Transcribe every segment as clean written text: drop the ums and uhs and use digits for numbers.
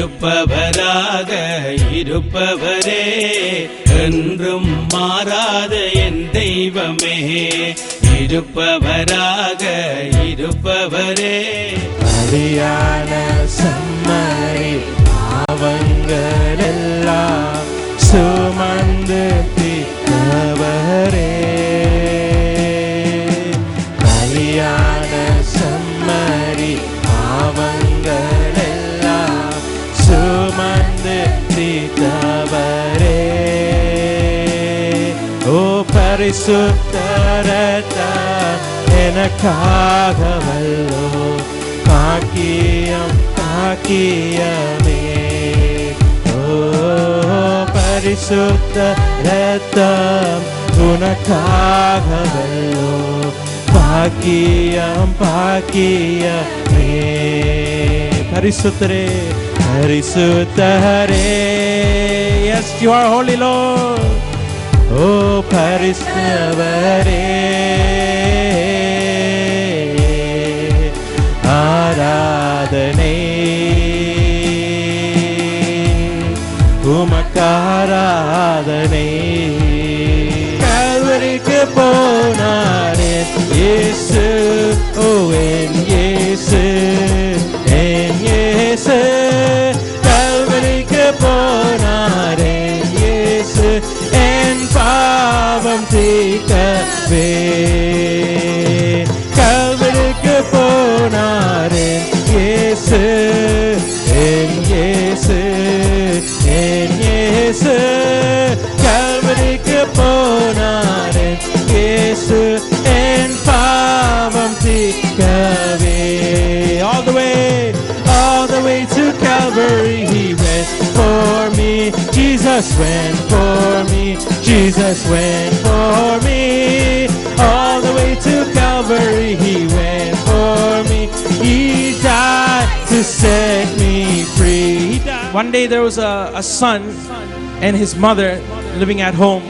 இருப்பவராக இருப்பவரே, என்றும் மாறாத என் தெய்வமே, இருப்பவராக இருப்பவரே. அரியான செம்மறி பாவங்களெல்லாம் சுமந்து தீர்த்தவரே, அரியான செம்மறி பாவங்களெல்லாம் சுமந்து தீர்த்தவரே. ஓ பரிசுத்த இரத்தம் எனக்காகவல்லோ, பாக்கியம் பாக்கியமே. ஓ பரிசுத்த இரத்தம் உனக்காகவல்லோ, பாக்கியம் பாக்கியமே. பரிசுத்தரே பரிசுத்தரே, yes you are holy Lord. ஓ பரிசுத்தவரே, ஆராதனை உமக்காராதனை. கல்வரிக்கு போனாரே இயேசு, ஓ என் இயேசு, என் இயேசு. கல்வரிக்கு போனாரே இயேசு, என் பாவம் தீர்க்கவே. கல்வரிக்கு போனாரே இயேசு, என் இயேசு, என் இயேசு. கல்வரிக்கு போனாரே இயேசு, என் பாவம் தீர்க்கவே. All the way to Calvary he went for me. Jesus went for me, Jesus went for me. All the way to Calvary he went for me. He died to set me free. One day there was a son and his mother living at home.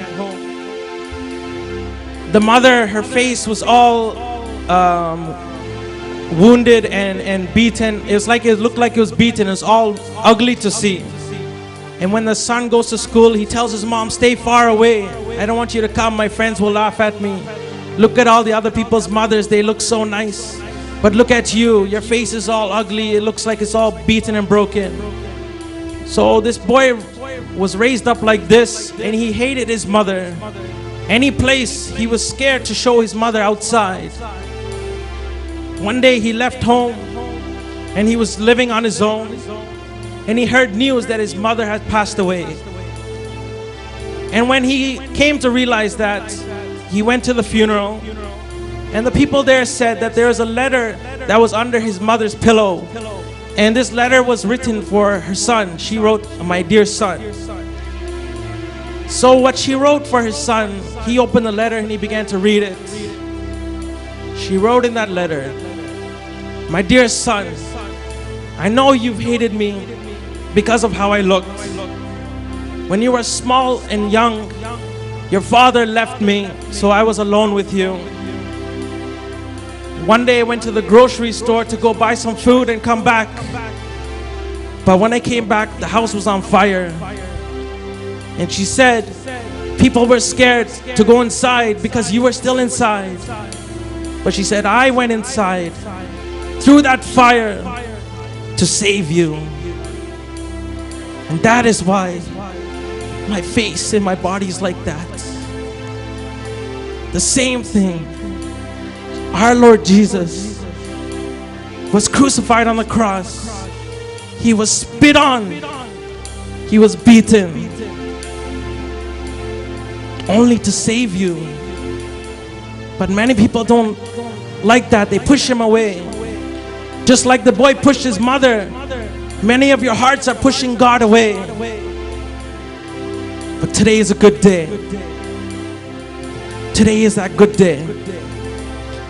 The mother, her face was all wounded and beaten. It looked like it was beaten. It was all ugly to see. And when the son goes to school, he tells his mom, stay far away. I don't want you to come. My friends will laugh at me. Look at all the other people's mothers. They look so nice. But look at you. Your face is all ugly. It looks like it's all beaten and broken. So this boy was raised up like this, and he hated his mother. Any place, he was scared to show his mother outside. One day he left home and he was living on his own, and he heard news that his mother had passed away. And when he came to realize that, he went to the funeral, and the people there said that there was a letter that was under his mother's pillow, and this letter was written for her son. She wrote, my dear son. So what she wrote for his son, he opened the letter and he began to read it. She wrote in that letter, my dear son, I know you've hated me because of how I looked. When you were small and young, your father left me, so I was alone with you. One day I went to the grocery store to go buy some food and come back. But when I came back, the house was on fire. And she said, people were scared to go inside because you were still inside. But she said, I went inside through that fire to save you. And that is why my face and my body is like that. The same thing. Our Lord Jesus was crucified on the cross. He was spit on. He was beaten. Only to save you. But many people don't like that. They push him away. Just like the boy pushed his mother, many of your hearts are pushing God away. But today is a good day. Today is that good day.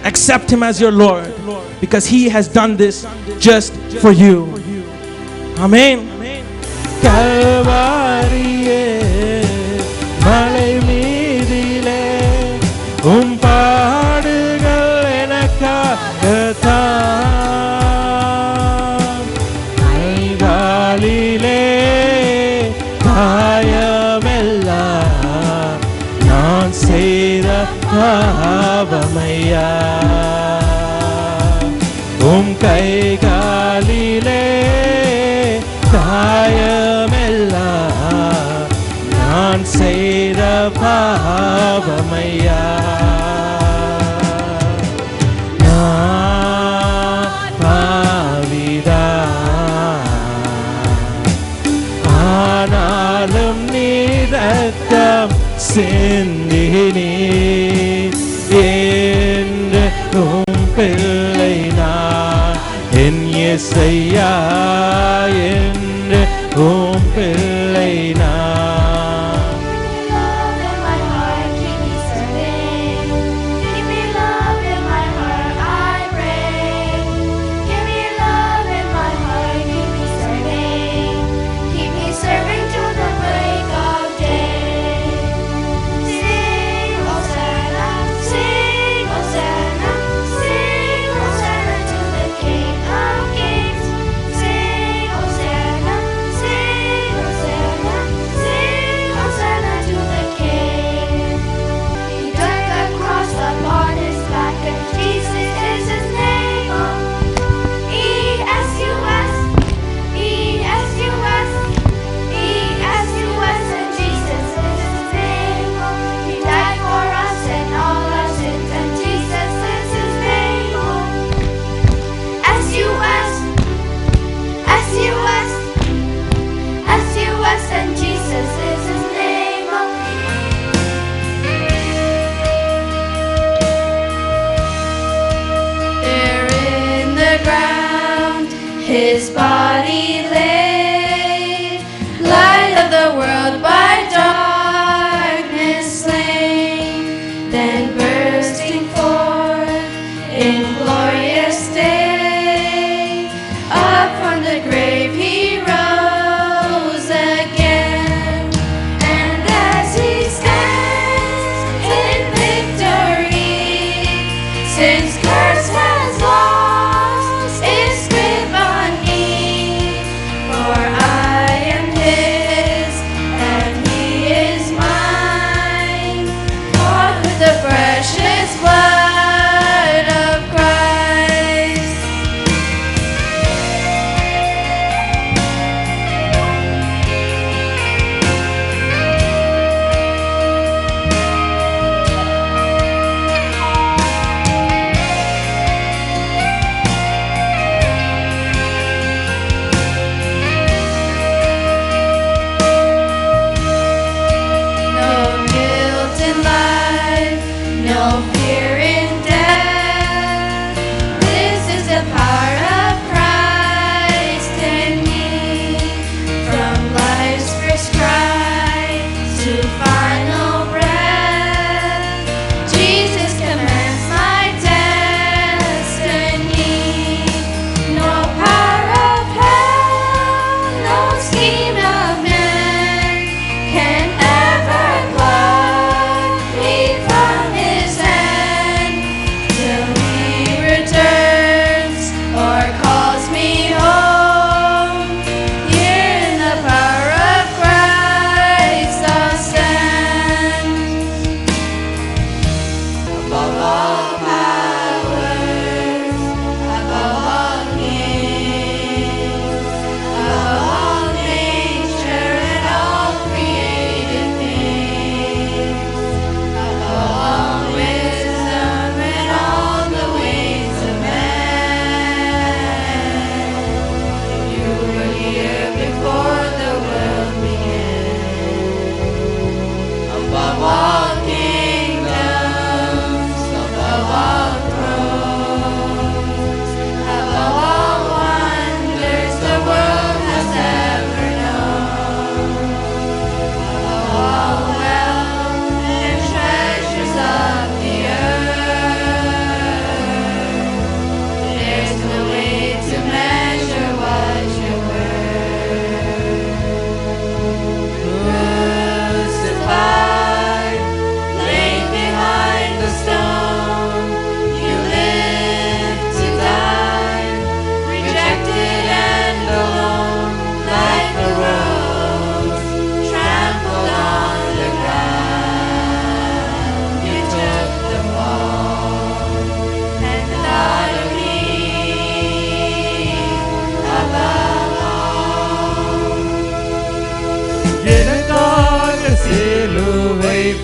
Accept him as your Lord, because he has done this just for you. Amen. Calvariye malai meedile padugal enakkagathaan kalgalile கைகாலிலே காயமெல்லாம் நான் செய்த பாவமையா நான் பாவிதான் ஆனாலும் நீ ரத்தம் சிந்தினீ என்று உம் பிள்ளை நான் என் இயேசையா என்று உம் பிள்ளை நான் His body lay, light of the world by darkness slain, then bursting forth in glorious day, up from the grave he rose again, and as he stands in victory, since curse has lost its grip on me, for I am his and he is mine, bought with the precious blood of Christ.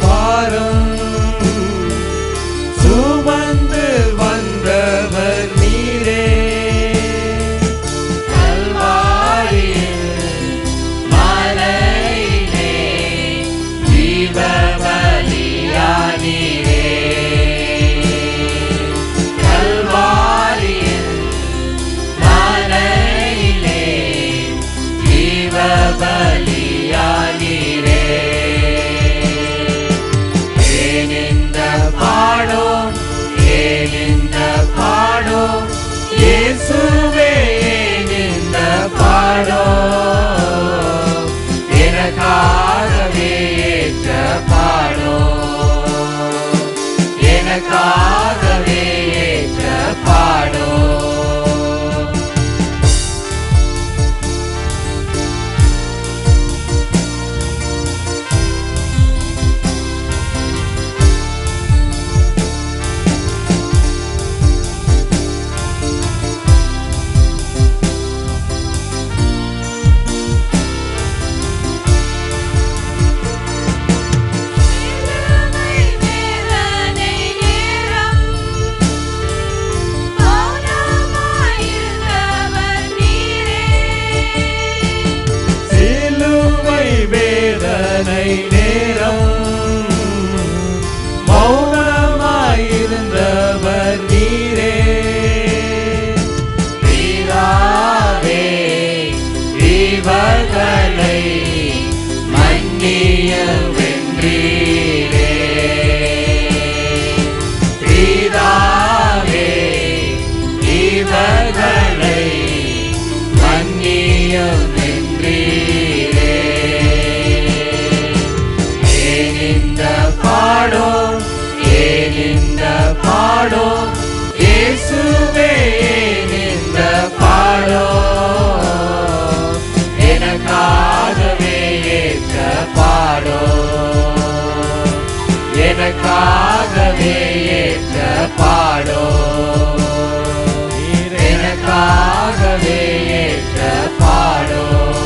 பாரம் சுமந்து வந்தவர் நீரே. கல்வாரியில் மலையிலே ஜீவபலியானீரே. கல்வாரியில் மலையிலே ஜீவபலியானீரே. ஏனெந்த பாடும் ஏனெந்த பாடும் இயேசுவே ஏனெந்த பாடும் எனக்காகவே ஏற்ற பாடும் எனக்காகவே ஏற்ற பாடும். வேதனை நேரம் மௌனமாயிருந்தவர் நீரே. பிதாவே இவர்களை மன்னிய வென்றீரே. பிதாவே இவர்களை மன்னிய வென்றீரே. ஏனெந்த பாடும் ஏனெந்த பாடும் இயேசுவே ஏனெந்த பாடும் எனக்காகவே ஏற்ற பாடும் எனக்காகவே ஏற்ற பாடும் எனக்காகவே ஏற்ற பாடும்.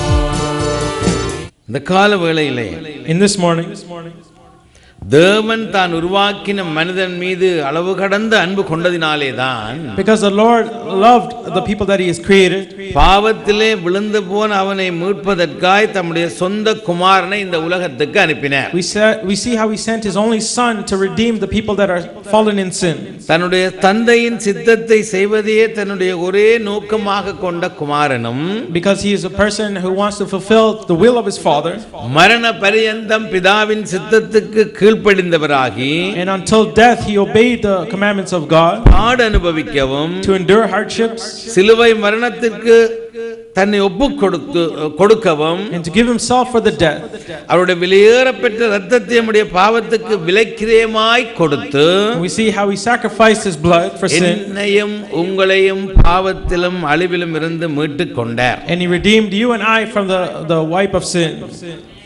இந்த கால வேளையிலே In this morning, தேவன் தான் உருவாக்கின மனிதன் மீது அளவு கடந்த அன்பு கொண்டதினாலே தான் because the Lord loved the people that He has created, பாவத்திலே விழுந்து போன அவனை மீட்பதற்காய் தம்முடைய சொந்த குமாரனை இந்த உலகத்துக்கு அனுப்பினார். we see how He sent His only Son to redeem the people that are fallen in sin. தன்னுடைய தந்தையின் சித்தத்தை செய்வதையே தன்னுடைய ஒரே நோக்கமாக கொண்ட குமாரனும் Because He is a person who wants to fulfill the will of His Father, மரண பரியந்தம் பிதாவின் சித்தத்துக்கு கீழ்ப்படிந்தவராகி and until death He obeyed the commandments of God, பாடு அனுபவிக்கவும் to endure hardships சிலுவை மரணத்திற்கு தன்னை ஒப்பு கொடுக்கவும் and to give Himself for the death. அவருடைய விலையேறப்பெற்ற இரத்தத்தை நம்முடைய பாவத்துக்கு விலைக்கிரயமாய் கொடுத்து We see how He sacrificed His blood for sin, என்னையும் உங்களையும் பாவத்திலும் அழிவிலும் இருந்து மீட்டுக் கொண்டார். and He redeemed you and I from the wipe of sin.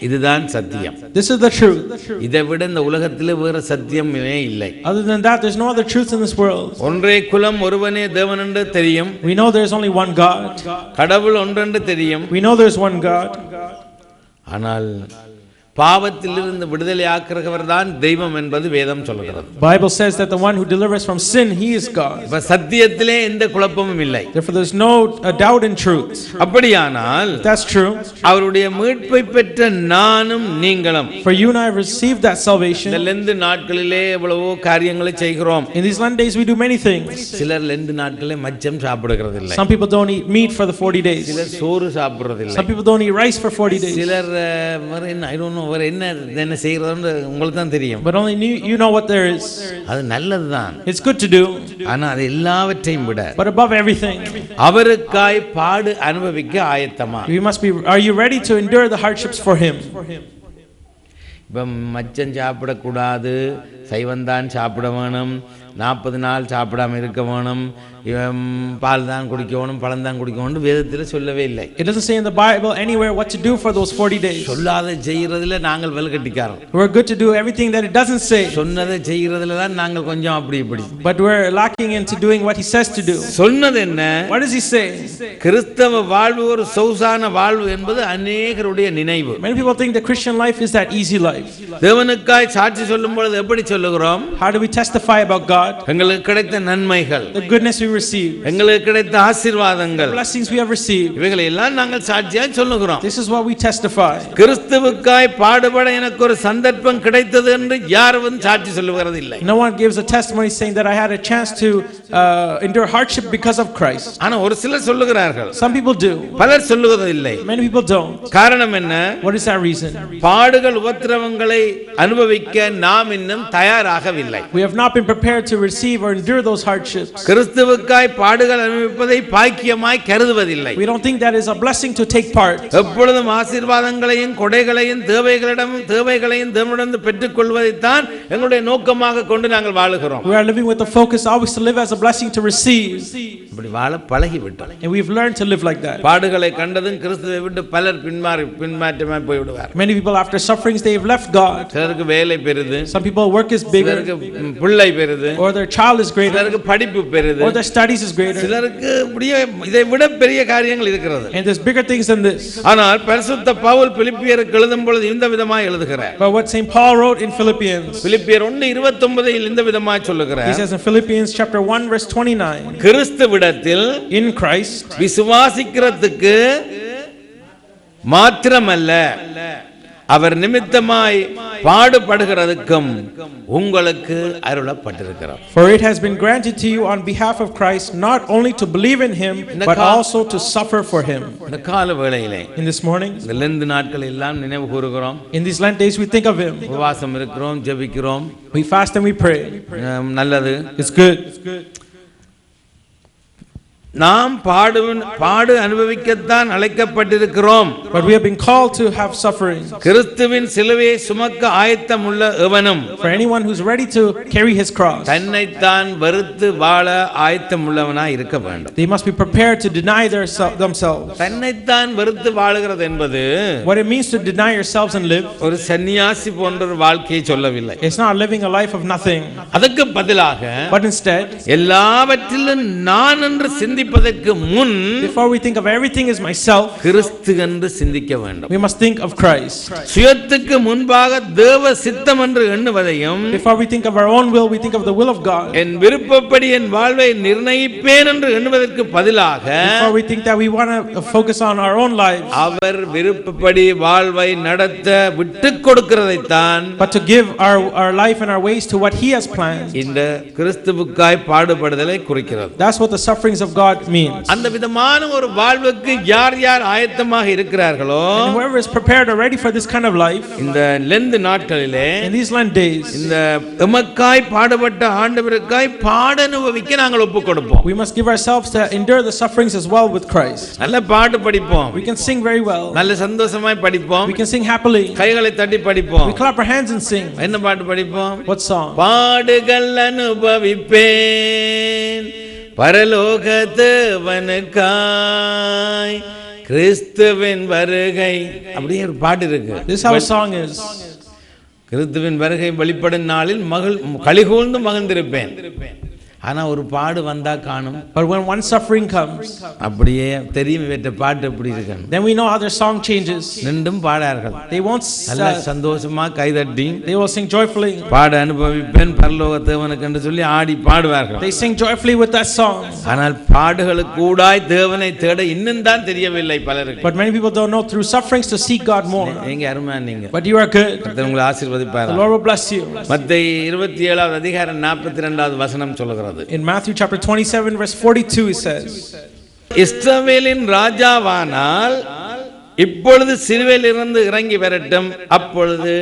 இதுதான் சத்தியம். This is the truth. இதை விட இந்த உலகத்திலே வேற சத்தியமே இல்லை. Other than that, there's no other truth in this world. ஒன்றே குலம் ஒருவனே தேவன் என்று தெரியும். We know there's only one God. கடவுள் ஒன்றென்று தெரியும். We know there's one God. ஆனால் பாவத்திலிருந்து விடுதலை ஆக்குறவர் தான் தெய்வம் என்பது வேதம் சொல்கிறது. Bible says that the one who delivers from sin, He is God. இப்ப சத்தியத்திலே எந்த குழப்பமும் இல்லை. Therefore there's no doubt in truth. அப்படியானால் That's true. அவருடைய மீட்பை பெற்ற நானும் நீங்களும் For you and I have received that salvation. இந்த லெந்து நாட்களிலே எவ்வளவோ காரியங்களை செய்கிறோம். In these Lent days we do many things. சிலர் லெந்து நாட்களிலே மச்சம் சாப்பிடுகிறது இல்லை. Some people don't eat meat for the 40 days. சிலர் சோறு சாப்பிடுறது இல்லை. Some people don't eat rice for 40 days. சிலர் I don't know வேற என்ன செய்யறதுன்னு உங்களுக்கு தான் தெரியும். But only you know what there is. அது நல்லதுதான். It's good to do. ஆனா அது எல்லாவற்றையும் விட But above everything, அவருக்காய் பாடு அனுபவிக்க ஆயத்தமா. are you ready to endure the hardships for Him? இப்போ மச்சம் சாப்பிடக்கூடாது, சைவந்தான் சாப்பிட வேணும், 40 நாள் சாப்பிடாம இருக்க வேணும், இவன் பால் தான் குடிக்கணும், பழம் தான் குடிக்கணும் வேதத்தில் சொல்லவே இல்லை. It doesn't say in the Bible anywhere what to do for those 40 days. சொல்லாத செய்யறதுல நாங்கள் வெல்கட்டிக்காரர். We're good to do everything that it doesn't say. சொன்னதை செய்யறதுல தான் நாங்கள் கொஞ்சம் அப்படி இப்படி. But we're lacking into doing what he says to do. சொன்னது என்ன? What does he say? கிறிஸ்தவ வாழ்வு ஒரு சொகுசான வாழ்வு என்பது அநேகருடைய நினைவு. Many people think the Christian life is that easy life. தேவனுக்காய் சாட்சி சொல்லும் பொழுது எப்படி சொல்லுகிறோம்? How do we testify about God? எங்களுக்கு கிடைத்த நன்மைகள், The goodness we receive, எங்களுக்கு கிடைத்த ஆசீர்வாதங்கள், blessings we have received. இவைகளை எல்லாம் நாங்கள் சாட்சியாய் சொல்லுகிறோம். This is what we testify. கிறிஸ்துவுக்காய் பாடுபட எனக்கு ஒரு சந்தர்ப்பம் கிடைத்தது என்று யாரும் சாட்சி சொல்லுகிறது இல்லை. No one gives a testimony saying that I had a chance to endure hardship because of Christ. ஆனா ஒரு சிலர் சொல்லுகிறார்கள், Some people do, பலர் சொல்லுவது இல்லை. many people don't. காரணம் என்ன? What is that reason? பாடுகள் உபத்திரவங்களை அனுபவிக்க நாம் இன்னும் தயாராகவில்லை. We have not been prepared to receive or endure those hardships. கிறிஸ்துவுக்காய் பாடுகள் அனுபவிப்பதை பாக்கியமாய் கருதுவதில்லை. We don't think that is a blessing to take part. எப்பொழுதும் ஆசீர்வாதங்களையும் கொடைகளையும் தேவைகளையும் தேவனிடமிருந்து பெற்றுக்கொள்வதைத்தான் எங்களுடைய நோக்கமாக கொண்டு நாங்கள் வாழுகிறோம். We are living with the focus always to live as a blessing to receive. இப்படி வாழ பழகிவிட்டோம். And we've learned to live like that. பாடுகளை கண்டதும் கிறிஸ்துவை விட்டு பலர் பின்மாற்றமாய் போய்விடுவார். Many people after sufferings they have left God. சிலருக்கு வேலை பெரிது, Some people work is bigger, சிலருக்கு பிள்ளை பெரிது, or their child is greater, சிலருக்கு படிப்பு பெரிது, or their studies is greater. சிலருக்கு இப்படியே இதை விட பெரிய காரியங்கள் இருக்கிறது. And there's bigger things than this. ஆனால் பரிசுத்த பவுல் பிலிப்பியருக்கு எழுதும் பொழுது இந்த விதமாய் எழுதுகிறார். But what St. Paul wrote in Philippians, பிலிப்பியர் 1:29 இந்த விதமாய் சொல்லுகிறார். he says in Philippians chapter 1 verse 29, கிறிஸ்துவிடத்தில் in Christ விசுவாசிக்கிறதுக்கு மாத்திரமல்ல அவர் நிமித்தமாய் பாடுபடுகிறதுக்கும் உங்களுக்கு அருளப்பட்டிருக்கிறார். For it has been granted to you on behalf of Christ not only to believe in him but also to suffer for him. இந்த கால வேளையிலே In this morning, இந்த Lent நாட்கள் எல்லாம் நினைவு கூறுகிறோம். in these Lent days we think of him. உபவாசம் இருக்கிறோம், ஜெபிக்கிறோம். We fast and we pray. நல்லது. It's good. நாம் பாடு அனுபவிக்கத்தான் அழைக்கப்பட்டிருக்கிறோம். But we have been called to have suffering. கிறிஸ்துவின் சிலுவையை சுமக்க ஆயத்தம் உள்ள எவனும், For anyone who's ready to carry his cross, தன்னைத்தான் வெறுத்து வாழ ஆயத்தம் உள்ளவனாய் இருக்க வேண்டும். they must be prepared to deny themselves. தன்னைத்தான் வெறுத்து வாழுகிறது என்பது What it means to deny yourselves and live, ஒரு சன்னியாசி போன்ற ஒரு வாழ்க்கையை சொல்லவில்லை. it's not living a life of nothing. அதற்கு பதிலாக But instead, எல்லாவற்றிலும் நான் என்று சிந்திப்பதற்கு முன் before we think of everything as myself, கிறிஸ்து என்று சிந்திக்க வேண்டும். we must think of Christ. சுயத்துக்கு முன்பாக தேவ சித்தம் என்று எண்ணுவதையும், Before we think of our own will, we think of the will of God. என் விருப்பப்படி என் வாழ்வை நிர்ணயிப்பேன் என்று எண்ணுவதற்கு பதிலாக Before we think that we want to focus on our own lives, அவர் விருப்பப்படி வாழ்வை நடத்த விட்டுக் கொடுக்கிறதைத்தான் but to give our life and our ways to what he has planned. இந்த கிறிஸ்துவுக்காய் பாடுபடுதலை குறிக்கிறது. That's what the sufferings of God means. அந்த விதமான ஒரு வாழ்வுக்கு யார் யார் ஆயத்தமாக இருக்கிறார்களோ, And whoever is prepared already for this kind of life, இந்த லெந்து நாட்களிலே in these Lent days, இந்த எமக்காய் பாடுபட்ட ஆண்டவருக்காய் பாட அனுபவிக்க நாங்கள் ஒப்புக் கொடுப்போம். we must give ourselves to endure the sufferings as well with Christ. நல்ல பாட்டு படிப்போம், We can sing very well. நல்ல சந்தோஷமாய் படிப்போம், We can sing happily. கைகளை தட்டி படிப்போம். We clap our hands and sing. என்ன பாட்டு படிப்போம்? What song? பாடுகள் அனுபவிப்பேன் பரலோக தேவனுக்காய் கிறிஸ்துவின் வருகை, அப்படியே ஒரு பாட்டு இருக்கு. This is how a song is. கிறிஸ்துவின் வருகை வெளிப்படும் நாளில் களிகூர்ந்து மகிழ்ந்திருப்பேன். ஆனா ஒரு பாடு வந்தா காணும். But when one suffering comes, அப்படியே தெரியும் இவற்ற பாட்டு எப்படி இருக்கு. then we know how their song changes. நின்றும் பாடார்கள். They won't நல்ல சந்தோஷமா கைதட்டி they will sing joyfully. பாட அனுபவிப்பேன் பரலோக தேவனுக்கு என்று சொல்லி ஆடி பாடுவார்கள். They sing joyfully with that song. ஆனால் பாடுகளுக்கு கூடாய் தேவனை தேட இன்னும் தான் தெரியவில்லை பலருக்கு. But many people don't know through sufferings to seek God more. நீங்க அருமையா நீங்க. But you are good. கர்த்தர் உங்களை ஆசீர்வதிப்பார். The Lord will bless you. மத்தேயு 27வது அதிகாரம் 42வது வசனம் சொல்லுகிறது. In Matthew chapter 27 verse 42 it says, இஸ்ரவேலின் ராஜாவானால் இப்பொழுது சிலுவையில் இருந்து இறங்கி வரட்டும், அப்பொழுது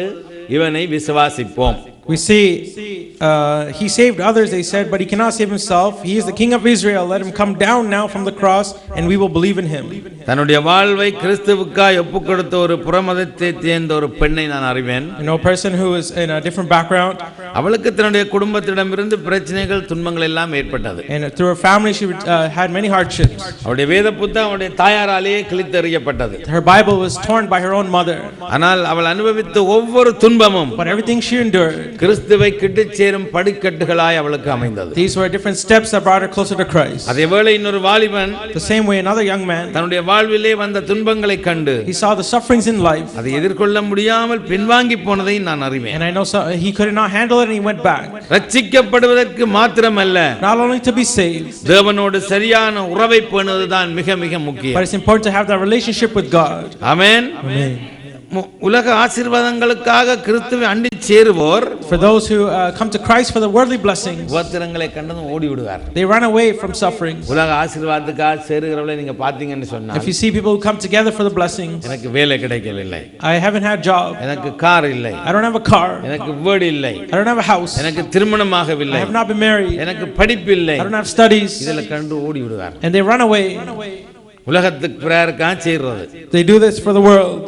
இவனை விசுவாசிப்போம். We see he saved others, they said, but he cannot save himself. He is the King of Israel. Let him come down now from the cross, and we will believe in him. தன்னுடைய வாழ்வை கிறிஸ்துவுக்காய் ஒப்புக் கொடுத்த ஒரு புறமதத்தை சேர்ந்த ஒரு பெண்ணை நான் அறிவேன். You know, a person who is in a different background. அவளுக்கு தன்னுடைய குடும்பத்திடமிருந்து பிரச்சனைகள் துன்பங்கள் எல்லாம் ஏற்பட்டது. And through her family she had many hardships. அவளுடைய வேத புத்தகம் அவளுடைய தாயாராலேயே கிழித்தெறியப்பட்டது. Her Bible was torn by her own mother. ஆனால் அவள் அனுபவித்த ஒவ்வொரு துன்பமும் But everything she endured, கிறிஸ்துவை கிட்டிச் சேரும் படிக்கட்டுகளாய் அவளுக்கு அமைந்தது. these were different steps that brought her closer to Christ. அதேவேளை இன்னொரு வாலிபன் The same way another young man, தன்னுடைய வாழ்விலே வந்த துன்பங்களை கண்டு he saw the sufferings in life, அதை எதிர்கொள்ள முடியாமல் பின்வாங்கி போனதை நான் அறிவேன். and I know he could not handle it and he went back. ரட்சிக்கப்படுவதற்கு மாத்திரமல்ல, Not only to be saved, தேவனோடு சரியான உறவை பேணுவதுதான் மிக மிக முக்கியம். but it's important to have that relationship with God. Amen. Amen. உலக ஆசீர்வாதங்களுக்காக கிறிஸ்துவை அண்டி சேருவோர் For those who come to Christ for the worldly blessings, உபத்திரங்களை கண்டதும் ஓடி விடுவார். they run away from sufferings. உலக ஆசீர்வாதத்துக்காக சேருகிறவளை நீங்க பாத்தீங்கன்னு சொன்னா, If you see people who come together for the blessings, எனக்கு வேலை கிடைக்கவில்லை, I haven't had job, எனக்கு கார் இல்லை, I don't have a car, எனக்கு வீடு இல்லை, I don't have a house, எனக்கு I திருமணமாகவில்லை, have not been married, எனக்கு படிப்பு இல்லை, I don't have studies, இதெல்லாம் கண்டு ஓடி விடுவார். and they run away. உலகத்துக்கு பிரேயருக்காக செய்யறது. They do this for the world.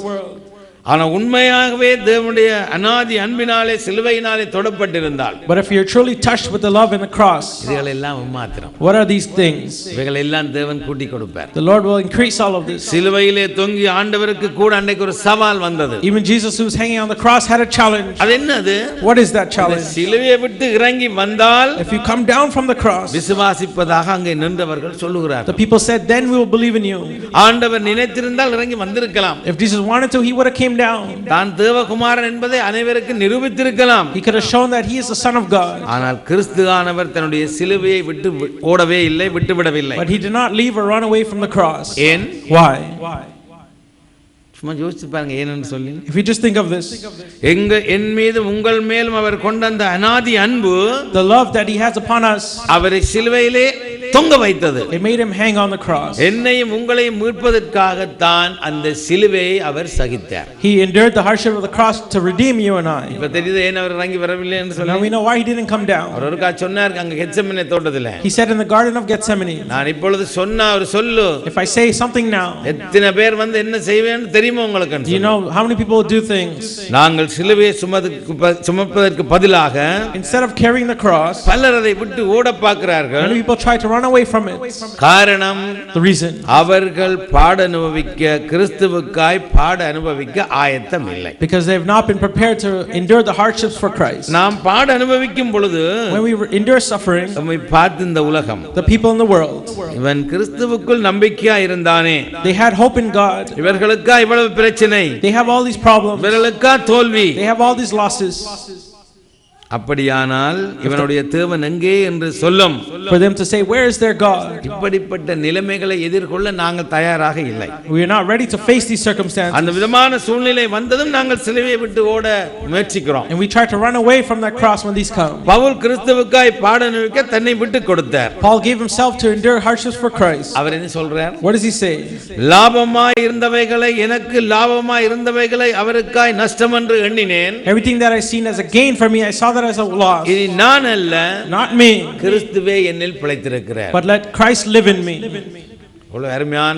ஆனா உண்மையாகவே தேவனுடைய அநாதி அன்பினாலே சிலுவையினாலே தொடப்பட்டிருந்தால், But if you're truly touched with the love in the cross, இதுகள் எல்லாம் மாத்திரம். what are these things? இவைகள் எல்லாம் தேவன் கூட்டி கொடுப்பார். The Lord will increase all of this. சிலுவையிலே தொங்கி ஆண்டவருக்கு கூட அன்றைக்கு ஒரு சவால் வந்தது. Even Jesus, who was hanging on the cross, had a challenge. அது என்னது? What is that challenge? சிலுவையை விட்டு இறங்கி வந்தால் If you come down from the cross, விசுவாசிப்பதாக அங்கே நின்றவர்கள் சொல்லுகிறார்கள். the people said, then we will believe in you. ஆண்டவர் நினைத்திருந்தால் இறங்கி வந்திருக்கலாம். If Jesus wanted to, he would have came down. தான் தேவகுமாரன் என்பதை அனைவருக்கு நிரூபித்திருக்கலாம். He could have shown that he is the Son of God. ஆனால் கிறிஸ்துவானவர் தன்னுடைய சிலுவையை விட்டு ஓடவே இல்லை, விட்டுவிடவில்லை. But he did not leave or run away from the cross. ஏன்? Why? சும்மா யோசிச்சு பாருங்க ஏன்னு சொல்லி. If you just think of this, என் மீது உங்கள் மேலும் அவர் கொண்ட அந்த அநாதி அன்பு, the love that he has upon us, அவரை சிலுவையிலே தொங்க வைத்தது. it made him hang on the cross. என்னையும் உங்களையும் மீட்பதற்காகத்தான் அந்த சிலுவையை அவர் சகித்தார். He endured the hardship of the cross to redeem you and I. இப்ப தெரியுது ஏன் அவர் இறங்கி வரவில்லை என்று So now we சொல்லி. know why he didn't come down. அவர் ஒருக்கா சொன்னார் அங்க கெத்செமனே தோட்டத்திலே, He said in the Garden of Gethsemane, நான் இப்பொழுது சொன்ன ஒரு சொல்லு, if I say something now, எத்தனை பேர் வந்து என்ன செய்வேன்னு தெரியுமா உங்களுக்கு? you know how many people do things. நாங்கள் சிலுவையை சுமப்பதற்கு பதிலாக Instead of carrying the cross, பலர் அதை விட்டு ஓட பார்க்கிறார்கள். many people try to run away from it. காரணம், The reason, அவர்கள் பாட அனுபவிக்க கிறிஸ்துவுக்காய் பாட அனுபவிக்க ஆயத்தம் இல்லை. because they have not been prepared to endure the hardships for Christ. நாம் பாட அனுபவிக்கும் பொழுது When we endure suffering, நம்மை பார்த்து இந்த உலகம், the people in the world, இவன் கிறிஸ்துவுக்குள் நம்பிக்கையா இருந்தானே, they had hope in God. இவர்களுக்கா இவ்வளவு பிரச்சனை, They have all these problems. இவர்களுக்கா தோல்வி. They have all these losses. அப்படியானால் இவனுடைய தேவன் எங்கே என்று சொல்லும். For them to say, where is their God? இப்படிப்பட்ட நிலைமைகளை எதிர்கொள்ள நாங்கள் தயாராக இல்லை. We are not ready to face these circumstances. அந்த விதமான சூழ்நிலை வந்ததும் நாங்கள் சிலுவையை விட்டு ஓட முயற்சிக்கிறோம். And we try to run away from that cross when these come. Pavul கிறிஸ்துவுக்காய் பாட அனுபவிக்க தன்னை விட்டு கொடுத்தார். Paul gave himself to endure hardships for Christ. அவர் என்ன சொல்றார்? What does he say? லாபமாய் இருந்தவைகளை, எனக்கு லாபமாய் இருந்தவைகளை அவருக்காய் நஷ்டம் என்று எண்ணினேன். Everything that I seen as a gain for me, I saw that as a loss. இனி நான் அல்ல, Not me, கிறிஸ்துவே என்னில் பிழைத்திருக்கிறார். but let Christ live in me. ஒரு அருமையான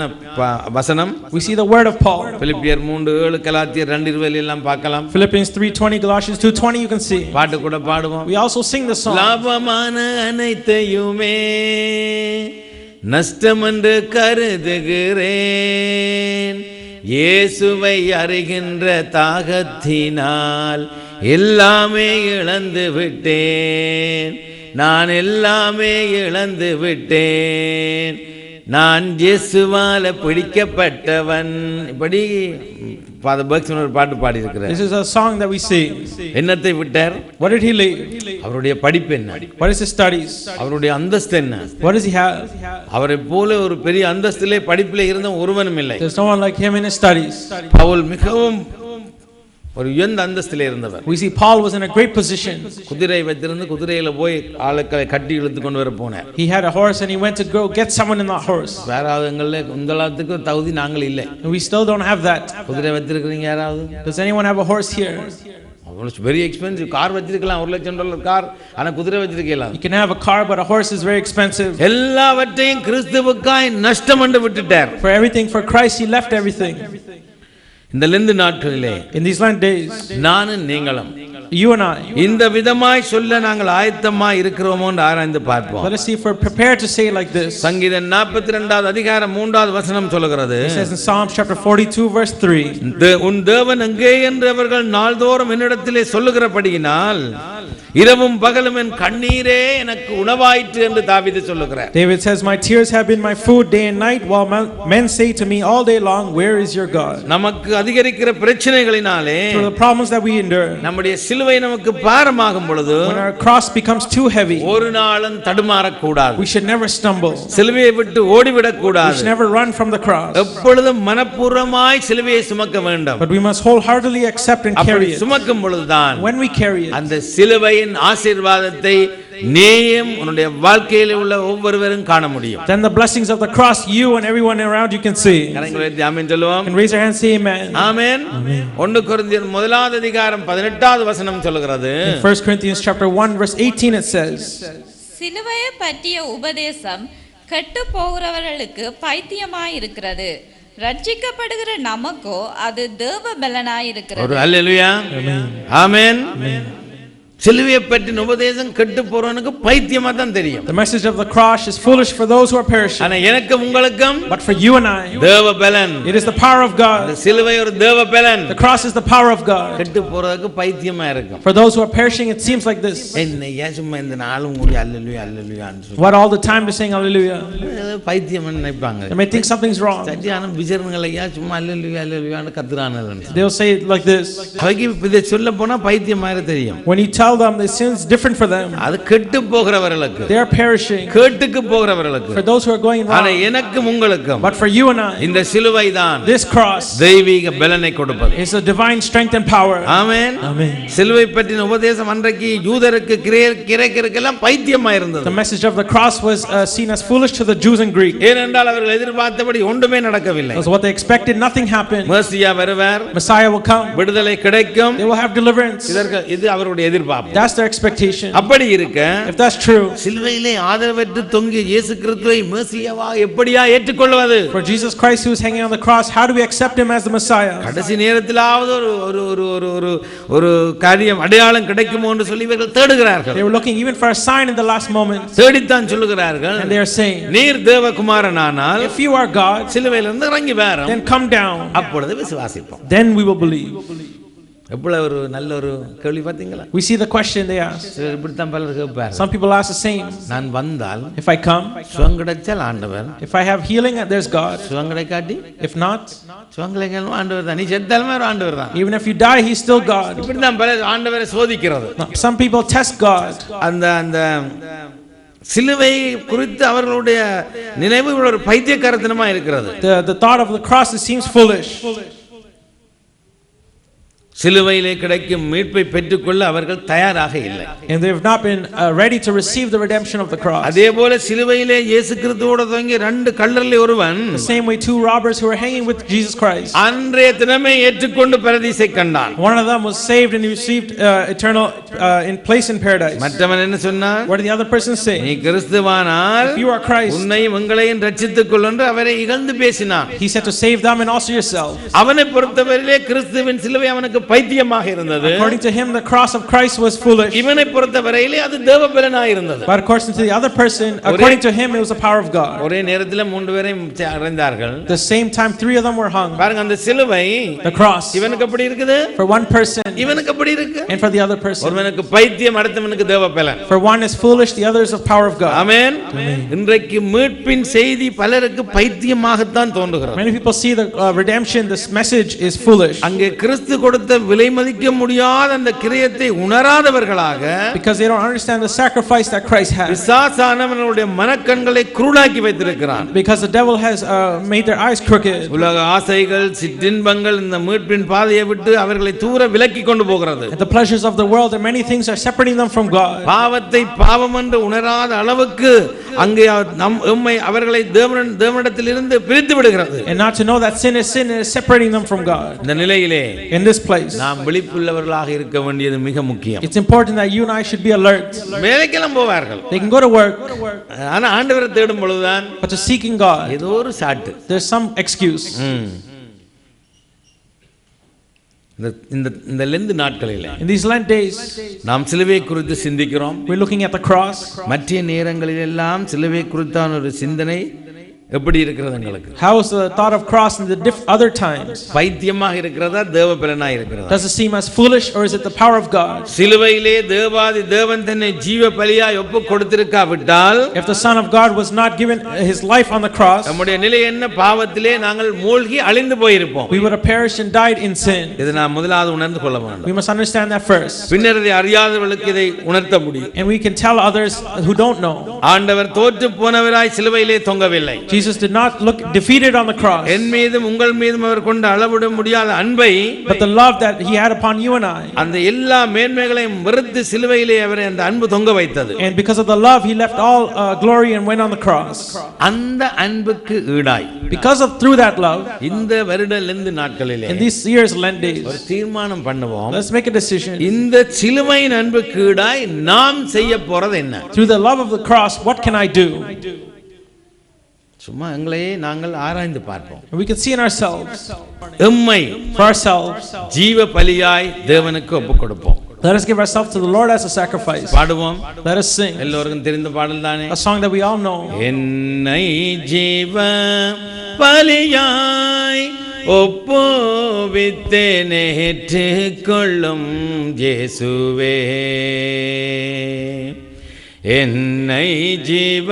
வசனம். We see the word of Paul. பிலிப்பியர் 3:7, கலாத்தியர் 2:20 எல்லாம் பார்க்கலாம். Philippians 3:20, Galatians 2:20, you can see. பாட்டு கூட பாடுவோம். We also sing the song. லாபமான அனைத்தையுமே நஷ்டம் என்று கருதுகிறேன், இயேசுவை அறிகின்ற தாகத்தினால் எல்லாமே இழந்து விட்டேன், நான் எல்லாமே இழந்து விட்டேன், நான் இயேசுவால பிடிக்கப்பட்டவன். இப்படி ஃபாதர் பர்க்சன் ஒரு பாட்டு பாடி இருக்கிறார். This is a song that we sing. என்னத்தை விட்டார்? What did he leave? அவருடைய படிப்பு என்ன? What is his studies? அவருடைய அந்தஸ்து என்ன? What does he have? அவரை போல ஒரு பெரிய அந்தஸ்திலே படிப்பிலே இருந்த ஒருவனும் இல்லை. There's no one like him in his studies. Pavul மிகவும் ஒரு உயர்ந்த அந்தஸ்திலே இருந்தவர். We see Paul was in a great position. குதிரை வைத்திருந்து குதிரையில போய் ஆளுக்களை கட்டி இழுத்து கொண்டு வர போனார். He had a horse and he went to go get someone in that horse. வேறாவதுங்களே உங்களத்துக்கு தகுதி நாங்கள் இல்லை. And we still don't have that. குதிரை வைத்திருக்கிறீங்க யாராவது? Does anyone have a horse here? Very expensive. Car வச்சிருக்கலாம், $1,00,000 கார், ஆனா குதிரை வச்சிருக்கலாம். You can have a car, but a horse is very expensive. எல்லாவற்றையும் கிறிஸ்துவுக்காய் நஷ்டம் என்று விட்டுட்டார். For everything for Christ, he left everything. இந்த லெந்து நாட்களிலே In these Lent days, நானும் நீங்களும் you and I, இந்த விதமாய் சொல்ல நாங்கள் ஆயத்தமாய் இருக்கிறோமோ என்று ஆராய்ந்து பார்ப்போம். let us see if we're prepared to say it like this. சங்கீதம் 42 அதிகாரம் 3வது வசனம் சொல்லுகிறது, It says in Psalms chapter 42 verse 3, உன் தேவன் எங்கே என்று அவர்கள் நாள்தோறும் என்னிடத்திலே சொல்லுகிறபடியினால் இரவும் பகலும் என் கண்ணீரே எனக்கு உணவாயிற்று என்று தாவீது சொல்லுகிறார். David says, my tears have been my food day and night, while men say to me all day long, where is your God? நமக்கு அதிகரிக்கிற பிரச்சனைகளினாலே, Through the problems that we endure, நம்முடைய சிலுவை நமக்கு பாரமாகும் பொழுது, when our cross becomes too heavy, ஒரு நாளும் தடுமாறக் கூடாது. we should never stumble. சிலுவையை விட்டு ஓடிவிடக் We கூடாது. should never run from the cross, எப்பொழுதும் மனப்பூர்வமாய் சிலுவையை சுமக்க வேண்டும். but we must wholeheartedly accept and அப்படி carry it. சுமக்கும் பொழுதுதான் When we carry it, அந்த சிலுவையின் ஆசீர்வாதத்தை நீயும் உன்னுடைய வாழ்க்கையில் உள்ள ஒவ்வொருவரும் காண முடியும். then the blessings of the cross you and everyone around you can see. கரங்களை உயர்த்தி ஆமென் சொல்லுவோம். And raise your hands, say amen. ஆமென். 1 கொரிந்தியர் 1வது அதிகாரம் 18வது வசனம் சொல்கிறது, In 1 Corinthians chapter 1 verse 18 it says, சிலுவையை பற்றிய உபதேசம் கெட்டு போகிறவர்களுக்கு பைத்தியமாய் இருக்கிறது, ரட்சிக்கப்படுகிற நமக்கோ அது தேவ பலனாய் இருக்கிறது. ஒரு அல்லேலூயா. ஆமென். சிலுவையை பற்றின உபதேசம் கெட்டு போறவனுக்கு பைத்தியமா தான் தெரியும். the message of the cross is foolish for those who are perishing, ஆனா எனக்கும் உங்களுக்கும், but for you and I, தேவ பலன். it is the power of God. சிலுவை ஒரு தேவ பலன். The cross is the power of God. கெட்டு போறதுக்கு பைத்தியமா இருக்கும். For those who are perishing, it seems like this. என்ன சும்மா இந்த நாளும் கூடி அல்லேலூயா அல்லேலூயான்னு சொல்லி What all the time to saying hallelujah? பைத்தியம் நினைப்பாங்க. They may think something's wrong. சத்தியான விஜயங்களையா சும்மா அல்லேலூயா அல்லேலூயான்னு கத்துறானு. They'll say it like this. அவைக்கு இதை சொல்ல போனா பைத்தியம் மாதிரி தெரியும். When you tell them, the sin is different for them. அது கெட்டு போகிறவர்களுக்கு, They are perishing. கேட்டுக்கு போகிறவர்களுக்கு. For those who are going ஆனா wrong, எனக்கும் உங்களுக்கும் but for you and I, இந்த சிலுவை தான் this cross தெய்வீக பலனை கொடுப்பது. is a divine strength and power. Amen. Amen. சிலுவை பற்றின உபதேசம் அன்றைக்கு யூதருக்கு கிரேக்கருக்கெல்லாம் பைத்தியமா இருந்தது. The message of the cross was seen as foolish to the Jews and Greeks. ஏனென்றால் அவர்கள் எதிர்பார்த்தபடி ஒன்றுமே நடக்கவில்லை. Because what they expected, nothing happened. மேசியா வருவார், Messiah will come, விடுதலை கிடைக்கும், they will have deliverance. இது அவருடைய எதிர்பார்ப்பு. That's their expectation. அப்படி இருக்க, If that's true, சிலுவையிலே ஆதரவற்று தொங்கிய இயேசு கிறிஸ்துவை மேசியாவா எப்படியா ஏற்றுக்கொள்வது? for Jesus Christ who is hanging on the cross, how do we accept him as the Messiah? கடைசி நேரத்திலாவது ஒரு ஒரு ஒரு ஒரு ஒரு காரியம் அடையாளம் கிடைக்குமோ என்று சொல்லி இவர்கள் தேடுகிறார்கள். They were looking even for a sign in the last moment, தேடித்தான் சொல்லுகிறார்கள், and they are saying, நீர் தேவகுமாரனானால் if you are God, சிலுவையிலிருந்து இறங்கி வாரும், then come down, அப்பொழுது விசுவாசிப்போம். then we will believe. எவ்வளவு ஒரு நல்ல ஒரு கேள்வி பார்த்தீங்களா? We see the question they ask. சிலர் இப்படித்தான் பலர் கேட்பார். Some people ask the same. நான் வந்தால், If I come, சுகம் கிடைச்சால் ஆண்டவர், if I have healing, there's God. சுகம் கிடைக்காட்டி If not, சுகம் கிடைக்காலும் ஆண்டவர் தான். நீ செத்தாலுமே ஒரு ஆண்டவர் தான். even if you die, he's still God. இப்படிதான் பல ஆண்டவரை சோதிக்கிறது. Now, some people test God. அந்த அந்த சிலுவை குறித்து அவர்களுடைய நினைவு ஒரு பைத்தியக்காரத்தனமா இருக்கிறது. The thought of the cross, it seems foolish. சிலுவையிலே கிடைக்கும் மீட்பை பெற்றுக்கொள்ள அவர்கள் தயாராக இல்லை. And they have not been ready to receive the redemption of the cross. அதேபோல சிலுவையிலே இயேசு கிறிஸ்துவோடு தொங்கிய ரெண்டு கள்ளரில் ஒருவன், The same way two robbers who were hanging with Jesus Christ. அன்றைய தினமே ஏற்றுக்கொண்டு பரதீசை கண்டான். One of them was saved and he received eternal in place in paradise. மற்றவன் என்ன சொன்னான்? What did the other person say? நீ கிறிஸ்துவானால் If you are Christ, உன்னையும் உங்களையும் ரட்சித்துக் கொள் என்று அவரை இகழ்ந்து பேசினான். he said to save them and also yourself. அவனை பொறுத்தவரையிலே கிறிஸ்துவின் சிலுவை அவனுக்கு பைத்தியமாக இருந்தது. According to him, the cross of Christ was foolish. இவனை பொறுத்தவரையிலே அது தேவபலனாய் இருந்தது. But according to the other person, according to him, it was the power of God. ஒரே நேரத்தில் மூன்று பேரையும் அறைந்தார்கள். The same time, three of them were hung. பாருங்க, அந்த சிலுவை The cross, இவனுக்கு எப்படி இருக்குது, for one person, இவனுக்கு எப்படி இருக்கு. and for the other person. ஒருவனுக்கு பைத்தியம், அடுத்தவனுக்கு தேவபலன். For one is foolish, the other is of power of God. ஆமென். இன்றைக்கு மீட்பின் செய்தி பலருக்கு பைத்தியமாகத்தான் தோன்றுகிறது. Many people see the redemption, this message is foolish. அங்கே கிறிஸ்து கொடுத்த விலை மதிக்க முடியாத அந்த கிரியத்தை உணராதவர்களாக, because they don't understand the sacrifice that Christ has. பிசாசானவனுடைய மனக்கண்களை குருடாக்கி வைத்திருக்கிறான். Because the devil has made their eyes crooked. உலக ஆசைகள், சிற்றின்பங்கள் இந்த மீட்பின் பாதையை விட்டு அவர்களை தூர விலக்கி கொண்டு போகிறது. And the pleasures of the world and many things are separating them from God. பாவத்தை பாவம் என்று உணராத அளவுக்கு அங்கே நம்மை அவர்களை தேவனிடத்திலிருந்து பிரித்து விடுகிறது. And not to know that sin is separating them from God. இந்த நிலையிலே In this place, Christ. நாம் விழிப்புள்ளவர்களாக இருக்க வேண்டியது மிக முக்கியம். It's important that you and I should be alert. வேலைக்கெல்லாம் போவார்கள், They can go to work, ஆனா ஆண்டவரை தேடும் பொழுதுதான் but to seeking God, ஏதோ ஒரு சாட்டு. there's some excuse. இந்த லெந்து நாட்களிலே In these Lent days, நாம் சிலுவை குறித்து சிந்திக்கிறோம். we're looking at the cross. மற்ற நேரங்களிலெல்லாம் சிலுவை குறித்தான ஒரு சிந்தனை எப்படி இருக்கிறது உங்களுக்கு? How is the thought of cross in the other times? பைத்தியமாக இருக்கிறதா, தேவ பலனாக இருக்கிறதா? Does it seem as foolish, or is it the power of God? சிலுவையிலே தேவாதி தேவன் தன்னை ஜீவ பலியாய் ஒப்பு கொடுத்திருக்காவிட்டால், If the Son of God was not given his life on the cross, நம்முடைய நிலை என்ன? பாவத்திலே நாங்கள் மூழ்கி அழிந்து போயிருப்போம். we would have perished and died in sin. இதை நாம் முதலாவது உணர்ந்து கொள்ள வேண்டும். We must understand that first. பின்னர் இதை அறியாதவர்களுக்கு இதை உணர்த்த முடியும். And we can tell others who don't know. ஆண்டவர் தோற்று போனவராய் சிலுவையிலே தொங்கவில்லை. Jesus did not look defeated on the cross. என் மீதும் உங்கள் மீதும் அவர் கொண்ட அளவிட முடியாத அன்பை, But the love that he had upon you and I. அந்த எல்லா மேன்மைகளையும் வெறுத்து சிலுவையிலே அவரை அந்த அன்பு தொங்க வைத்தது. And because of the love, he left all glory and went on the cross. அந்த அன்புக்கு ஈடாய் Because of through that love, இந்த வருடலிருந்து நாட்களிலே in these years Lent days, ஒரு தீர்மானம் பண்ணுவோம். let's make a decision. இந்த சிலுவையின் அன்புக்கு ஈடாய் நாம் செய்ய போறது என்ன? Through the love of the cross, what can I do? சும்மா எங்களையே நாங்கள் ஆராய்ந்து பார்ப்போம். And we can see in ourselves, எம்மை for ourselves, ஜீவ பலியாய் தேவனுக்கு ஒப்புக் கொடுப்போம். let us give ourselves to the Lord as a sacrifice. பாடுவோம். Let us sing எல்லோருக்கும் தெரிந்த பாடல் தானே? a song that we all know. என்னை ஜீவ பலியாய் ஒப்புவித்து ஏற்றுக்கொள்ளும் இயேசுவே, என்னை ஜீவ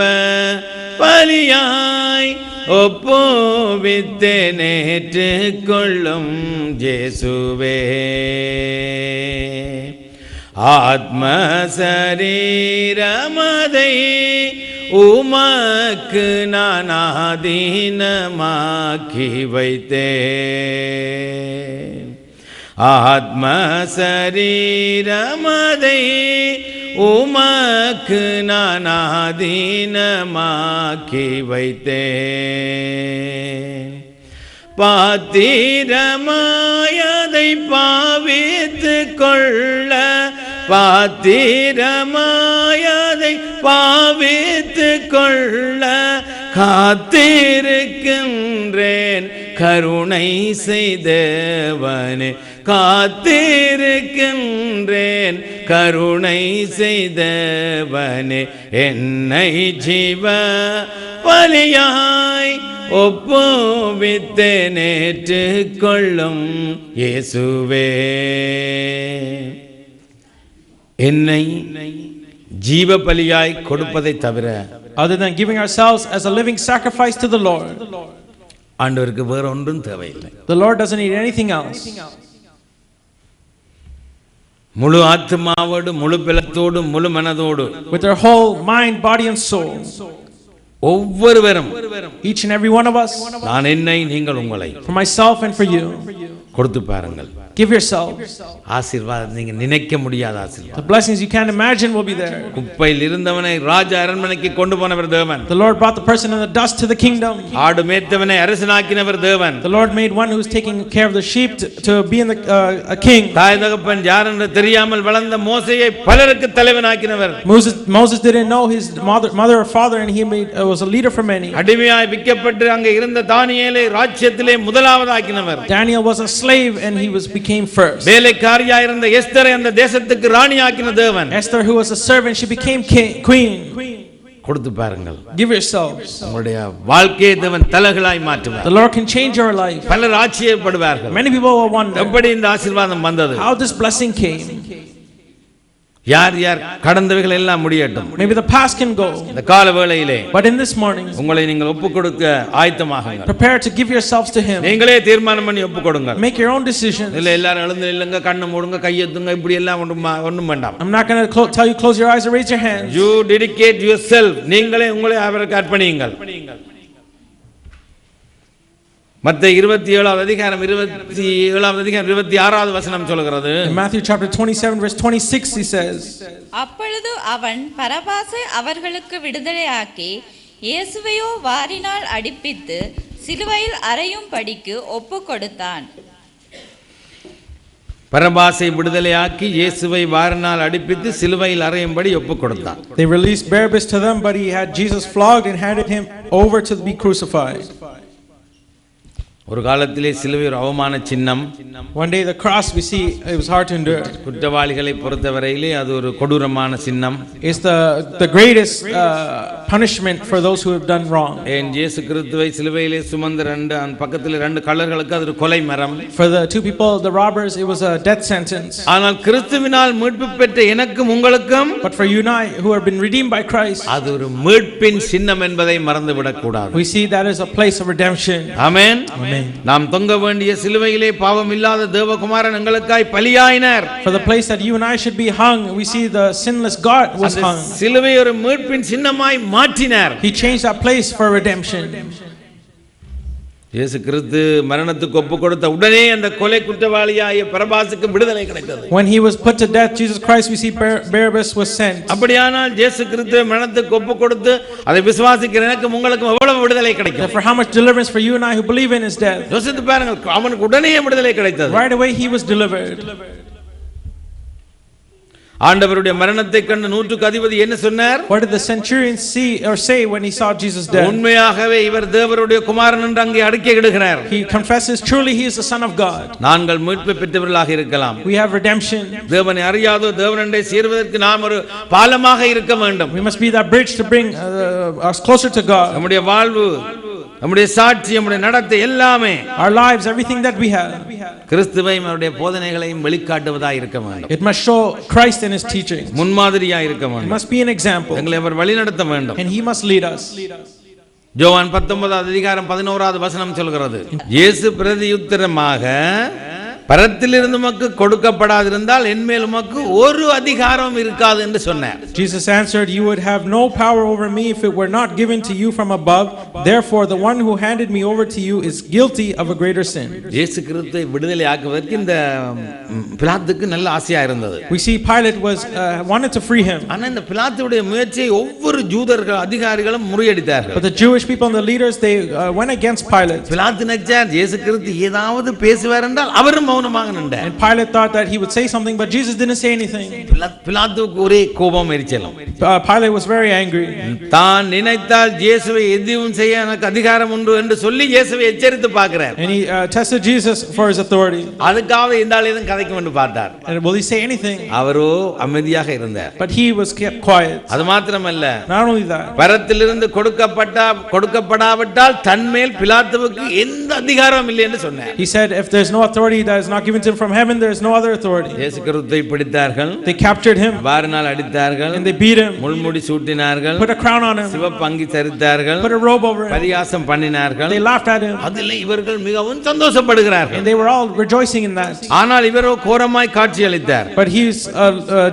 பலியாய் ஒப்புவித்து ஏற்றுக்கொள்ளும் இயேசுவே, ஆத்ம சரீரமதை உமக்கு நான் ஆதீனமாக்கி வைத்தேன், ஆத்ம சரீரமதை உமக்கு நான் ஆதீனமாக்கி வைத்தேன், பாத்திரமாயதை பாவித்து கொள்ள, பாத்திரமாயதை பாவித்து கொள்ள காத்திருக்கின்றேன் கருணை செய்தவனே, காத்திருக்கின்றேன் கருணை செய்தவனே, என்னை ஜீவ பலியாய் ஒப்புவித்து ஏற்றுக்கொள்ளும் இயேசுவே, என்னை ஜீவ பலியாய் கொடுப்பதை தவிர, other than giving ourselves as a living sacrifice to the Lord, ஆண்டவருக்கு வேற ஒன்றும் தேவையில்லை. the Lord doesn't need anything else. முழு ஆத்மாவோடு, முழு பலத்தோடு, முழு மனதோடு, with their whole mind, body and soul, ஒவ்வொருவரும், each and every one of us, நான் என்னை, நீங்கள் உங்களை, for myself and for you, கொடுத்து பாருங்கள். give yourself. ஆசீர்வாதம் நீங்க நினைக்க முடியாத The ஆசீர்வாதம். blessings you can't imagine will be there. குப்பையில் இருந்தவனை ராஜ அரண்மனைக்கு கொண்டு போனவர் தேவன். The Lord brought the person in the dust to the kingdom. ஆடு மேய்த்தவனை அரசனாக்கினவர் தேவன். The Lord made one who's taking care of the sheep to be in the a king. தாய் தகப்பன் யார் என்று தெரியாமல் வளர்ந்த மோசேயை பலருக்கு தலைவனாக்கினவர். Moses didn't know his mother or father, and he was a leader for many. அடிமையாய் விற்கப்பட்டு அங்கே இருந்த தானியேலை ராஜ்யத்திலே முதலாவதாக்கினவர். Daniel was a slave and he became first. வேலைக்காரியாய் இருந்த எஸ்தரை அந்த தேசத்துக்கு ராணியாக்கின தேவன். Esther, who was a servant, she became queen. கொடுத்து பாருங்கள். Give yourselves. உங்களுடைய வாழ்க்கையை தேவன் தலகளாய் மாற்றுவார். The Lord can change your life. பலர் ஆச்சரியப்படுவார்கள். Many people will wonder எப்படி இந்த ஆசீர்வாதம் வந்தது, how this blessing came. யார் யார் கடந்தவைகள் எல்லாம் முடியட்டும். Maybe the past can go, இந்த கால வேளையிலே but in this morning, உங்களை நீங்கள் ஒப்பு கொடுக்க ஆயத்தமாகுங்கள். prepare to give yourselves to Him. நீங்களே தீர்மானம் பண்ணி ஒப்பு கொடுங்க. Make your own decisions. இல்ல எல்லாரும் எழுந்து நில்லுங்க, கண்ணு மூடுங்க, கையெத்துங்க, இப்படி எல்லாம் ஒண்ணும் வேண்டாம். I'm not going to tell you close your eyes or raise your hands. You dedicate yourself. நீங்களே உங்களை அவருக்கு அர்ப்பணியுங்கள். மத்தேயு 27வது அதிகாரம் 26வது வசனம் சொல்கிறது. In Matthew chapter 27 verse 26 he says, அப்பொழுது அவன் பரபாசை அவர்களுக்கு விடுதலையாக்கி இயேசுவையோ வாரினால் அடிப்பித்து சிலுவையில் அறையும் படிக்கு ஒப்பு கொடுத்தான். பரபாசை விடுதலையாக்கி இயேசுவை வாரினால் அடிப்பித்து சிலுவையில் அறையும்படி ஒப்புக் கொடுத்தான். They released Barabbas to them, but he had Jesus flogged and handed him over to be crucified. ஒரு காலத்திலே சிலுவை ஒரு அவமான சின்னம். One day the cross, we see, it was hard to endure. குற்றவாளிகளை பொறுத்தவரையிலே அது ஒரு கொடூரமான சின்னம். It's the greatest punishment for those who have done wrong. ஏன் இயேசு கிறிஸ்துவை சிலுவையிலே சுமந்த அந்த பக்கத்தில் 2 கள்ளர்களுக்கு அது ஒரு கொலை மரம். For the 2 people, the robbers, it was a death sentence. ஆனால் கிறிஸ்துவினால் மீட்பு பெற்ற எனக்கும் உங்களுக்கும், But for you and I who have been redeemed by Christ, அது ஒரு மீட்பின் சின்னம் என்பதை மறந்துவிடக் கூடாது. we see that is a place of redemption. Amen. Amen. நாம் தொங்க வேண்டிய சிலுவையிலே பாவம் இல்லாத தேவகுமாரன் எங்களுக்காய் பலியாயினார். For the place that you and I should be hung, we see the sinless God was hung. சிலுவை ஒரு மீட்பின் சின்னமாய் மாற்றினார். He changed that place for redemption. இயேசு கிறிஸ்து மரணத்துக்கு ஒப்பு கொடுத்த உடனே அந்த கொலை குற்றவாளியாகிய பரபாசுக்கு விடுதலை கிடைத்தது. When he was put to death, Jesus Christ, we see Barabbas was sent. அப்படியானால் இயேசு கிறிஸ்து மரணத்துக்கு ஒப்பு கொடுத்து அதை விசுவாசிக்கிற எனக்கு உங்களுக்கு எவ்வளவு விடுதலை கிடைக்கும்? For how much deliverance for you and I who believe in his death. யோசித்து பாருங்கள், அவனுக்கு உடனே விடுதலை கிடைத்தது. Right away he was delivered. ஆண்டவருடைய மரணத்தை கண்டு 100க்கு அதிபதி என்ன சொன்னார்? What did the centurion see or say when he saw Jesus dead? உண்மையாகவே இவர் தேவருடைய குமாரன் என்று அங்கே அறிக்கையிடுகிறார். He confesses truly he is the son of God. நாங்கள் மீட்பு பெற்றவர்களாக இருக்கலாம். We have redemption. தேவனை அறியாதோ தேவனண்டை சேர்வதற்கு நாம் ஒரு பாலமாக இருக்க வேண்டும். We must be that bridge to bring us closer to God. நம்முடைய வாழ்வு, நம்முடைய சாட்சி, நம்முடைய நடத்தை எல்லாமே, Our lives, everything that we have, கிறிஸ்துவையும் அவருடைய போதனைகளையும் வெளிக்காட்டுவதாக இருக்க வேண்டும். it must show Christ and his teaching. முன்மாதிரியாக இருக்க It வேண்டும். must be an example. எங்களை அவர் வழிநடத்த வேண்டும். And he must lead us. யோவான் 19வது அதிகாரம் 11வது வசனம் சொல்கிறது, இயேசு பிரதியுத்தரமாக, பரத்திலிருந்து உமக்கு கொடுக்கப்படாதிருந்தால் என்மேல் உமக்கு ஒரு அதிகாரம் இருக்காது என்று சொன்னார். Jesus answered, you would have no power over me if it were not given to you from above. Therefore the one who handed me over to you is guilty of a greater sin. இயேசு கிறிஸ்துவை விடுதலை ஆக்குவதற்கு இந்த பிலாத்துக்கு நல்ல ஆசையா இருந்தது. We see Pilate wanted to free him. ஆனா இந்த பிலாத்துடைய முயற்சியை ஒவ்வொரு ஜூதர்கள் அதிகாரிகளும் முறியடித்தார்கள். But the Jewish people and the leaders, they went against Pilate. பிலாத்து நினைச்சார் இயேசு கிறிஸ்து ஏதாவது பேசுவார் என்றால் அவரும் மௌனமாக நின்றார். And Pilate thought that he would say something, but Jesus didn't say anything. பிலாத்துக்கு ஒரே கோபம் எரிச்சலும். Pilate was very angry. தான் நினைத்தால் இயேசுவை எதுவும் செய்ய எனக்கு அதிகாரம் உண்டு என்று சொல்லி இயேசுவை எச்சரித்து பார்க்கிறார். And he tested Jesus for his authority. அதுக்காக இந்த ஆள் எதுவும் கதைக்கும் என்று பார்த்தார். And will he say anything? அவரோ அமைதியாக இருந்தார். But he was kept quiet. அது மாத்திரமல்ல, Not only that, பரத்திலிருந்து கொடுக்கப்படாவிட்டால் தன்மேல் பிலாத்துவுக்கு எந்த அதிகாரமும் இல்லை என்று சொன்னார். he said, if there's no authority that is not given to him from heaven, there is no other authority. இயேசு கிறிஸ்துவை பிடித்தார்கள், They captured him வாரினால் அடித்தார்கள், and they beat him, முள்முடி சூட்டினார்கள், put a crown on him, சிவப்பு அங்கி தரித்தார்கள், put a robe over him. பரியாசம் பண்ணினார்கள். They laughed at him, அதில் இவர்கள் மிகவும் சந்தோஷப்படுகிறார்கள். and they were all rejoicing in that. ஆனால் இவரோ கோரமாய் காட்சி அளித்தார். But he's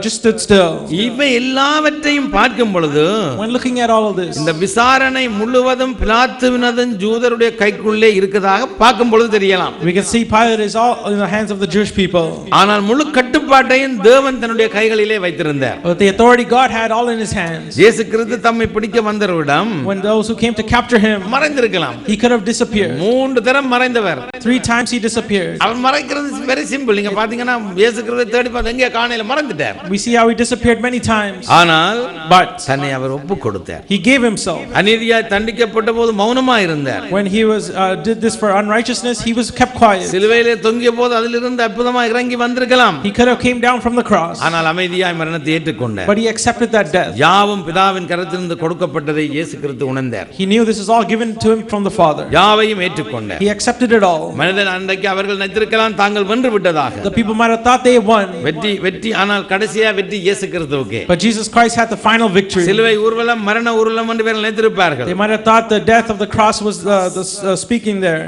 just stood still. இவை எல்லாவற்றையும் பார்க்கும் பொழுது When looking at all of this, இந்த விசாரணை முழுவதும் பிலாத்துவினதும் ஜூதருடைய கைக்குள்ளே இருக்கதாக பார்க்கும் பொழுது தெரியலாம். we can see Pilate is all in the hands of the Jewish people. ஆனால் முழு கட்டுப்பாட்டையும் தேவன் தன்னுடைய கைகளிலே வைத்திருந்தார். But the authority God had all in his hands. இயேசு கிறிஸ்து தம்மை பிடிக்க வந்தவரிடம் When those who came to capture him, மறைந்திருக்கலாம். he could have disappeared. 3 தரம் மறைந்தவர். 3 times he disappeared. அவர் மறைக்கிறது வெரி சிம்பிள். நீங்க பாத்தீங்கன்னா இயேசு கிறிஸ்துவை தேடி பார்த்து எங்க காணையில மறைந்துட்டார். We see how he disappeared many times. ஆனால் But தன்னை அவர் ஒப்பு கொடுத்தார். he gave himself. அநீதியாய் தண்டிக்கப்பட்ட போது மௌனமா இருந்தார். When he was did this for unrighteousness, he was kept quiet. சிலுவையிலே தொங்கிய போது அதிலிருந்து அற்புதமாக இறங்கி வந்திருக்கலாம். He could have came down from the cross. ஆனால் அமைதியாய் மரணத்தை ஏற்றுக்கொண்டார். But he accepted that death. யாவும் பிதாவின் கரத்திலிருந்து கொடுக்கப்பட்டதை இயேசு கிறிஸ்து உணர்ந்தார். He knew this is all given to him from the Father. யாவையும் ஏற்றுக்கொண்டார். He accepted it all. மனிதன் அன்றைக்கு அவர்கள் நினைத்திருக்கலாம் தாங்கள் வென்று விட்டதாக. The people might have thought they won. வெற்றி ஆனால் கடைசியா வெற்றி இயேசு கிறிஸ்துவுக்கே. But Jesus Christ had the final victory. சிலுவை ஊர்வலம் மரண ஊர்வலம் என்று இவர்கள் நினைத்திருப்பார்கள். They might have thought the death of the cross was speaking there.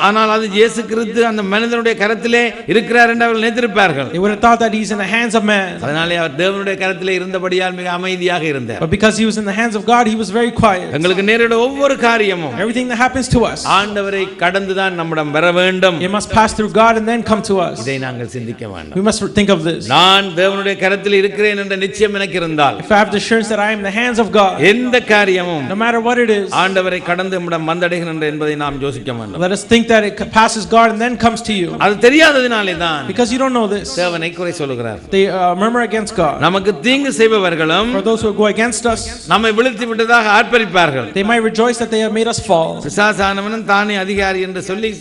ஆனால் அது இயேசு கிறிஸ்து அந்த மனிதனுடைய கரத்திலே இருக்கிறார் என்று அவர்கள் நினைத்திருப்பார்கள். They would have thought that he's in the hands of man. அதனாலே அவர் தேவனுடைய கரத்திலே இருந்தபடியால் மிக அமைதியாக இருந்தார். But because he was in the hands of God, he was very quiet. எங்களுக்கு நேரிட ஒவ்வொரு காரியமும் Everything that happens to us, ஆண்டவரை கடந்து தான் நம்மிடம் வர வேண்டும். It must pass through God and then come to us. இதை நாங்கள் சிந்திக்க வேண்டும். We must think of this. நான் தேவனுடைய கரத்தில் இருக்கிறேன் என்ற நிச்சயம் எனக்கு இருந்தால், If I have the assurance that I am in the hands of God, எந்த காரியமும் no matter what it is, ஆண்டவரை கடந்து நம்மிடம் வந்தடைகிறது என்பதை நாம் யோசிக்க வேண்டும். let us think that it passes God and then comes to you. அது தெரியாததினாலே தான் Because you don't know this, தேவனை குறை சொல்லுகிறார். they murmur against God. நமக்கு தீங்கு செய்பவர்களும் For those who go against us, நம்மை விழுத்தி விட்டதாக ஆர்ப்பரிப்பார்கள். they might rejoice that they have made us fall. பிசாசானவனும் தானே அதிகாரி என்று சொல்லி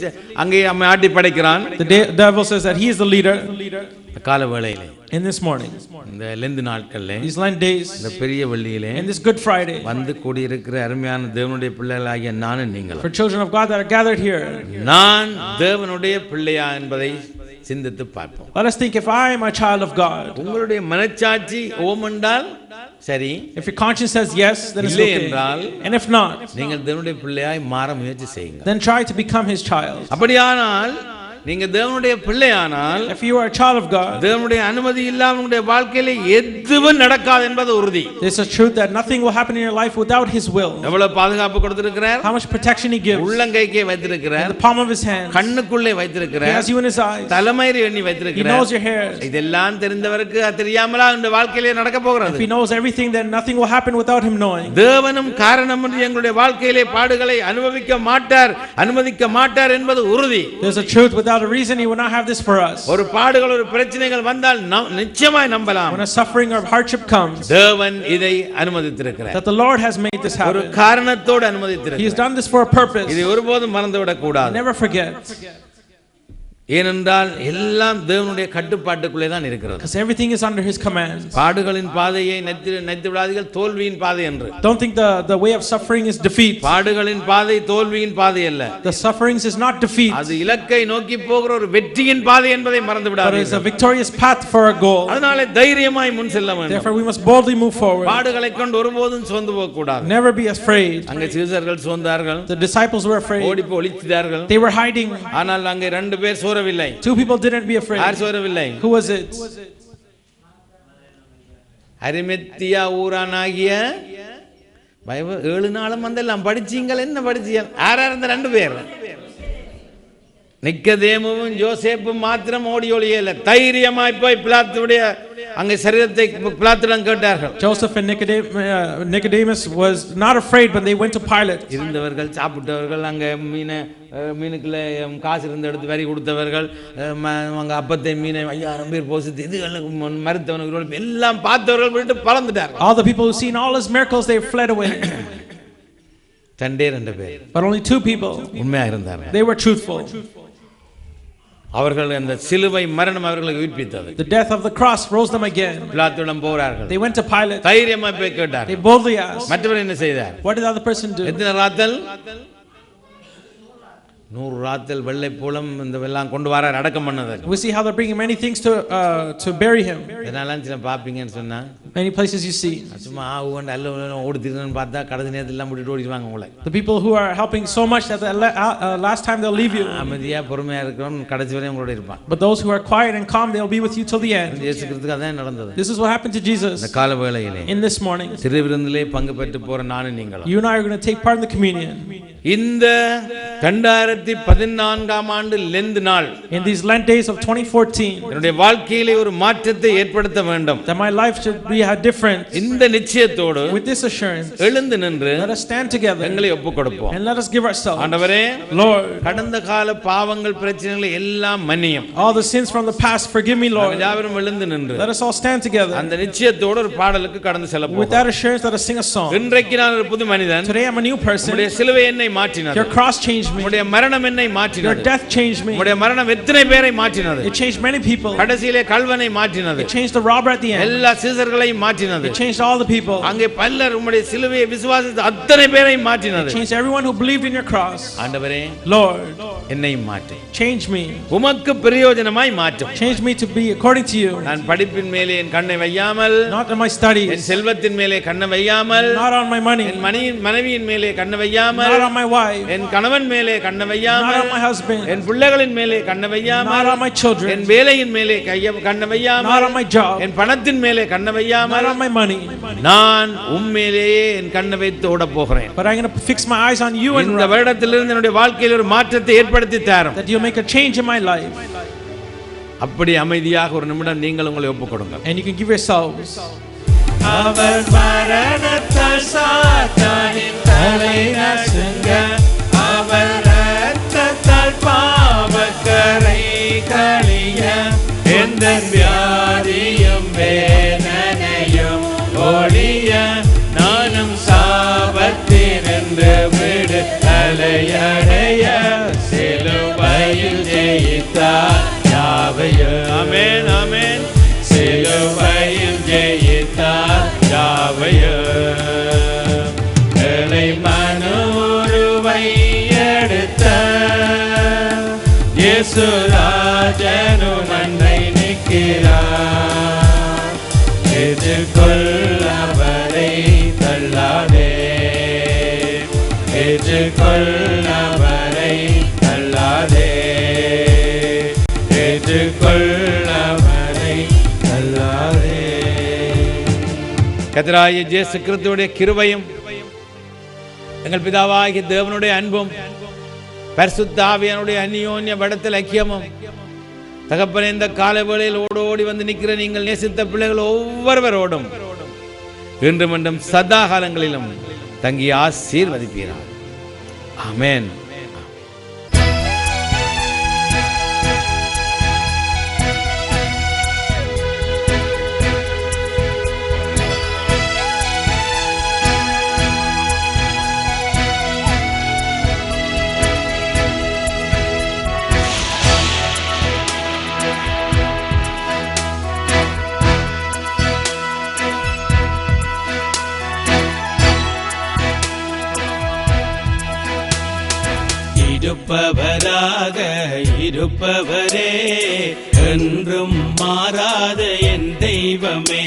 அங்கே நம்மை ஆட்டி படைக்கிறான். The devil says that he is the leader. கால வேளையிலே, In this morning, இந்த லெந்து நாட்களிலே, these Lent days, இந்த பெரிய வெள்ளியிலே in this Good Friday, வந்து கூடியிருக்கிற அருமையான தேவனுடைய பிள்ளைகளாகிய நானும் நீங்கள், for children of God that are gathered here, நான் தேவனுடைய பிள்ளையா என்பதை சிந்தித்து பார்ப்போம். let us think, if I am a child of God, உங்களுடைய மனச்சாட்சி ஓம் என்றால் சரி, if your conscience says yes, then it's இல்லை okay. என்றால் And if not, நீங்கள் தேவனுடைய பிள்ளையாய் மாற முயற்சி செய்யுங்க. then try to become his child. அப்படியானால் நீங்க தேவனுடைய பிள்ளையானால், If you are a child of God, தேவனுடைய அனுமதி இல்லாமல் உங்களுடைய வாழ்க்கையில எதுவும் நடக்காது என்பது உறுதி. there's a truth that nothing will happen in your life without his will. எவ்வளவு பாதுகாப்பு கொடுத்திருக்கிறார், How much protection he gives. உள்ளங்கைக்கே In வைத்திருக்கிறார், the palm of his hand, கண்ணுக்குள்ளே he வைத்திருக்கிறார், has you in his eyes. தலைமயிரை எண்ணி He வைத்திருக்கிறார். knows your hairs. இதெல்லாம் தெரிந்தவருக்கு அது தெரியாமலா இந்த வாழ்க்கையிலே நடக்க போகிறது. If he knows everything, then nothing will happen without him knowing. தேவனும் காரணம் என்று எங்களுடைய வாழ்க்கையிலே பாடுகளை அனுமதிக்க மாட்டார் என்பது உறுதி. There's a truth, without a reason he will not have this for us. ஒரு பாடுகள் ஒரு பிரச்சனைகள் வந்தால் நிச்சயமாய் நம்பலாம், When a suffering or hardship comes, தேவன் இதை அனுமதித்திருக்கிறார். that the Lord has made this ஒரு happen. காரணத்தோடு He has அனுமதித்திருக்கிறார். done this for a purpose. இதை ஒருபோதும் மறந்துவிடக் கூடாது. Never forget, ஏனென்றால் எல்லாம் தேவனுடைய கட்டுப்பாட்டுக்குள்ளே தான் இருக்கிறது. because everything is under his command. பாடுகளின் பாதையை நைத்து விடாதீர்கள், தோல்வியின் பாதை என்று. Don't think the way of suffering is defeat. பாடுகளின் பாதை தோல்வியின் பாதை அல்ல, The sufferings is not defeat, அது இலக்கை நோக்கி போகிற ஒரு வெற்றியின் பாதை என்பதை மறந்து but it's a விடாதீர்கள். victorious path for a goal. அதனாலே தைரியமாய் முன் செல்ல வேண்டும். Therefore we must boldly move forward. பாடுகளை கொண்டு ஒருபோதும் சோர்ந்து போக கூடாது. Never be afraid. அங்கே சீசர்கள் சோர்ந்தார்கள், The disciples were afraid. ஓடி போய் ஒளித்தார்கள். They were hiding. ஆனால் அங்கே 2 பேர் சோரவில்லை. 2 people didn't be afraid. யார் சோரவில்லை? Who was it? அரிமத்தியா ஊரானாகிய 7 நாளும் வந்தெல்லாம் படிச்சீங்கள், என்ன படிச்சீங்க? யாரா இருந்த 2 பேர்? நிக்கதேமுவும் யோசேப்பும் மாத்திரம் ஓடி ஒளியல, தைரியமாய் போய் பிலாத்துடைய அங்கே சரீரத்தை பிலாத்திடம் கேட்டார்கள். Joseph and Nicodemus was not afraid when they went to Pilate. இருந்தவர்கள், சாப்பிட்டவர்கள், அங்கே மீனுக்குள்ள காசு இருந்த எடுத்து வரி கொடுத்தவர்கள், அங்கே அப்பத்தை மீனை 5000 பேர் போசித்து இது மறுத்தவர்கள் எல்லாம் பார்த்தவர்கள் விட்டு பறந்துட்டார்கள். All the people who seen all his miracles, they fled away. 2 பேர், But only 2 people, உண்மையாக இருந்தார்கள். they were truthful. அவர்கள் அந்த சிலுவை மரணம் அவர்களுக்கு உயிர்ப்பித்தது. The death of the cross rose them again. பிலாத்துவிடம் போறார்கள். They went to Pilate. தைரியமாய் போய் கேட்டார்கள். They boldly asked. மற்றவர் என்ன செய்தார்? What did the other person do? எத்தனை ராத்தல்? 100 ராத்தல் வெள்ளை பூலம் இந்த எல்லாம் கொண்டு வர அடக்கம் பண்ணது. We see how they're bringing many things to bury him. இதெல்லாம் சில பாப்பீங்கன்னு சொன்னா, Many places you see. சும்மா ஆவுண்டு அல்ல ஓடி திருன்னு பார்த்தா கடைசி நேரத்தில் எல்லாம் முடிட்டு ஓடிடுவாங்க உங்களை. The people who are helping so much that the last time they'll leave you. அமைதியா பொறுமையா இருக்கிறவன் கடைசி வரை உங்களோட இருப்பான். But those who are quiet and calm, they'll be with you till the end. இயேசு கிறிஸ்துவுக்கு அதான் நடந்தது. This is what happened to Jesus இந்த கால வேளையிலே in this morning. திருவிருந்திலே பங்கு பெற்று போற நானும் நீங்களும் You and I are going to take part in the communion. இந்த 2014ஆம் ஆண்டு லெந்து நாள், In these Lent days of 2014, என்னுடைய வாழ்க்கையிலே ஒரு மாற்றத்தை ஏற்படுத்த வேண்டும். that my life should be different. இந்த நிச்சயத்தோடு With this assurance, எழுந்து நின்று let us stand together எங்களை ஒப்புக் கொடுப்போம். and let us give ourselves. ஆண்டவரே, Lord, கடந்த கால பாவங்கள் பிரச்சனைகளை எல்லாம் மன்னியும். all the sins from the past, forgive me, Lord. யாவரும் எழுந்து நின்று Let us all stand together. அந்த நிச்சயத்தோடு ஒரு பாடலுக்கு கடந்து செல்ல With போகிறோம். that assurance, let us sing a song. இன்றைக்கு நான் ஒரு புது மனிதன். Today I'm a new person. உம்முடைய சிலுவை என்னை மாற்றினது. Your cross changed me. உம்முடைய மரணம் என்னை Your மாற்றினது. death changed me. உம்முடைய மரணம் எத்தனை பேரை மாற்றினது. It changed many people. கடைசியிலே கல்வனை மாற்றினது. It changed the robber at the end. எல்லா சீசர்களையும் மாற்றினது. It changed all the people. அங்கே பல்லர் உம்முடைய சிலுவையை விசுவாசித்த அத்தனை பேரையும் மாற்றினது. It changed everyone who believed in your cross. ஆண்டவரே, Lord, என்னையும் மாற்றி change me. உமக்கு பிரயோஜனமாய் மாற்றும். Change me to be according to you. நான் படிப்பின் மேலே என் கண்ணை வையாமல், Not on my N studies. செல்வத்தின் மேலே கண்ணை வையாமல், Not on my money. என் மனைவியின் மேலே கண்ணை வையாமல், Not on my wife. என் கணவன் மேலே கண்ணை வையாமல், not on my husband, என் பிள்ளைகளின் மேலே கண்ணை not வையாமல், on my children, என் வேலையின் மேலே கண்ணை not வையாமல், on my job, என் பணத்தின் மேலே கண்ணை not வையாமல், on my money, நான் உம்மேலேயே என் கண்ணை வைத்து ஓட போகிறேன். but I'm going to fix my eyes on you and இந்த வருடத்திலிருந்து என்னுடைய வாழ்க்கையில் ஒரு மாற்றத்தை ஏற்படுத்தி தாரும். that you'll make a change in my life. அப்படி அமைதியாக ஒரு நிமிடம் நீங்கள் உங்களை ஒப்புக் கொடுங்க. And you can give yourselves. அவர் மரணத்தால் சாத்தானின் தலை நசுங்க, அவர் இரத்தத்தால் பாவக்கரை கழிய, எந்த வியாதியும் வேதனையும் ஒழிய, நானும் சாபத்தினின்று விடுதலையடைய, சிலுவையில் ஜெயித்தார் யாவையும். ஆமென், ஆமென். சிலுவையில் ஜெயித்தார் யாவையும். எலை மனுருவை எடுத்த இயேசு ராஜனு நன்மை நிற்கிறார். எதிர்கொள்ளவரை தள்ளாதே, எதிர்கொள்ளவரை தள்ளாதே, எதிர்கொள்ளவரை தள்ளாதே. கர்த்தராகிய இயேசு கிறிஸ்துவுடைய கிருபையும் எங்கள் பிதாவாகிய தேவனுடைய அன்பும் பரிசுத்த ஆவியானுடைய அந்யோன்ய படத்தில் ஐக்கியமும் தகப்பனே, இந்த காலை வேளையில் ஓடோடி வந்து நிற்கிற நீங்கள் நேசித்த பிள்ளைகள் ஒவ்வொருவரோடும் இன்றும் என்றும் சதா காலங்களிலும் தங்கி ஆசீர்வதிப்பீரார். ஆமென். இருப்பவராக இருப்பவரே, என்றும் மாறாத என் தெய்வமே.